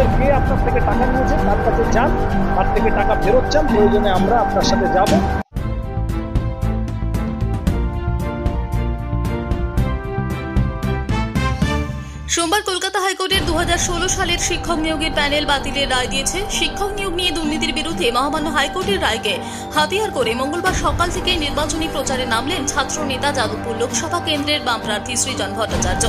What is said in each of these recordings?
তৃণমূলের কে আপনার থেকে টাকা নিয়েছে তার কাছে যান, তার থেকে টাকা ফেরত চান, প্রয়োজনে আমরা আপনার সাথে যাব। সোমবার কলকাতা হাইকোর্টের 2016 সালের শিক্ষক নিয়োগের প্যানেল বাতিলের রায় দিয়েছে। শিক্ষক নিয়োগ নিয়ে দুর্নীতির বিরুদ্ধে মহামান্য হাইকোর্টের রায়কে হাতিয়ার করে মঙ্গলবার সকাল থেকে নির্বাচনী প্রচারে নামলেন ছাত্র নেতা যাদবপুর লোকসভা কেন্দ্রের বাম প্রার্থী সৃজন ভট্টাচার্য।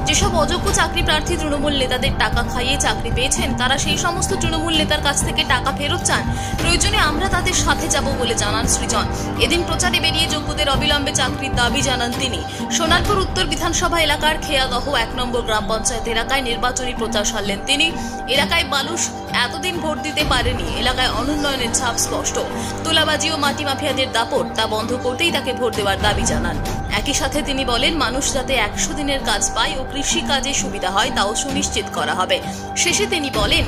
যেসব অযোগ্য চাকরি প্রার্থী তৃণমূল নেতাদের টাকা খাইয়ে চাকরি পেয়েছেন, তারা সেই সমস্ত তৃণমূল নেতার কাছ থেকে টাকা ফেরত চান, প্রয়োজনে আমরা তাদের সাথে যাব বলে জানান সৃজন। এদিন প্রচারে বেরিয়ে যোগ্যদের অবিলম্বে চাকরির দাবি জানান তিনি। সোনারপুর উত্তর বিধানসভা এলাকার খেয়াদহ 1 নম্বর গ্রাম পঞ্চায়েত এলাকায় নির্বাচনী প্রচার সারলেন তিনি। এলাকায় মানুষ এতদিন ভোট দিতে পারেনি, এলাকায় অনুন্নয়নের ছাপ স্পষ্ট। তোলাবাজি ও মাটি মাফিয়াদের দাপট তা বন্ধ করতেই তাকে ভোট দেওয়ার দাবি জানান। একই সাথে তিনি বলেন, মানুষ যাতে 100 দিনের কাজ পায় ও কৃষি কাজে সুবিধা হয় তাও সুনিশ্চিত করা হবে। শেষে তিনি বলেন,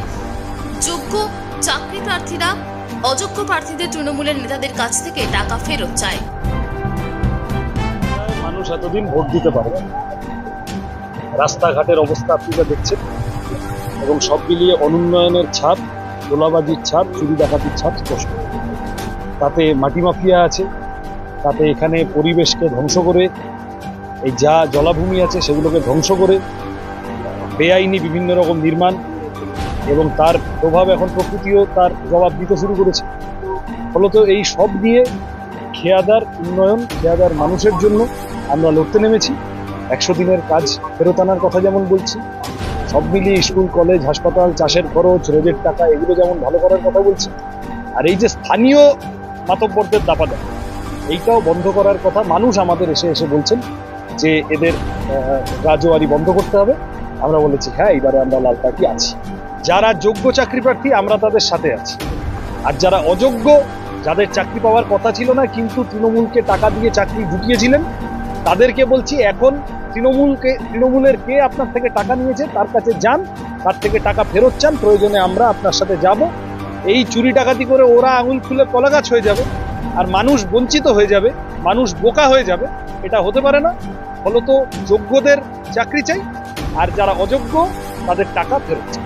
যোগ্য চাকরি প্রার্থীরা অযোগ্য প্রার্থীদের তৃণমূলের নেতাদের কাছ থেকে টাকা ফেরত চায়। মানুষ এতদিন ভোট দিতে পারে, রাস্তাঘাটের অবস্থা আপনারা দেখছেন, এবং সব মিলিয়ে অনুন্নয়নের ছাপ, তোলাবাজির ছাপ, চুরি ডাকাতির ছাপ স্পষ্ট। তাতে মাটি মাফিয়া আছে, তাতে এখানে পরিবেশকে ধ্বংস করে, এই যা জলাভূমি আছে সেগুলোকে ধ্বংস করে বেআইনি বিভিন্ন রকম নির্মাণ, এবং তার প্রভাব এখন প্রকৃতিও তার জবাব দিতে শুরু করেছে। ফলত এই সব নিয়ে খেয়াদার উন্নয়ন, খেয়াদার মানুষের জন্য আমরা লড়তে নেমেছি। 100 দিনের কাজ ফেরত আনার কথা যেমন বলছি, সব মিলিয়ে স্কুল, কলেজ, হাসপাতাল, চাষের খরচ, রোজের টাকা এগুলো যেমন ভালো করার কথা বলছি, আর এই যে স্থানীয় মাতব্বরদের দাপাদাপি এইটাও বন্ধ করার কথা। মানুষ আমাদের এসে বলছেন যে এদের রাজওয়ারি বন্ধ করতে হবে। আমরা বলেছি হ্যাঁ, এবারে আমরা লাল পার্টি আছি। যারা যোগ্য চাকরি প্রার্থী আমরা তাদের সাথে আছি, আর যারা অযোগ্য, যাদের চাকরি পাওয়ার কথা ছিল না কিন্তু তৃণমূলকে টাকা দিয়ে চাকরি জুটিয়েছিলেন, তাদেরকে বলছি এখন তৃণমূলের কে আপনার থেকে টাকা নিয়েছে তার কাছে যান, তার থেকে টাকা ফেরত চান, প্রয়োজনে আমরা আপনার সাথে যাব। এই চুরি ডাকাতি করে ওরা আঙুল ফুলে কলাগাছ হয়ে যাবে, আর মানুষ বঞ্চিত হয়ে যাবে, মানুষ বোকা হয়ে যাবে। এটা হতে পারে না। ফলত যোগ্যদের চাকরি চাই, আর যারা অযোগ্য তাদের টাকা ফেরত চাই।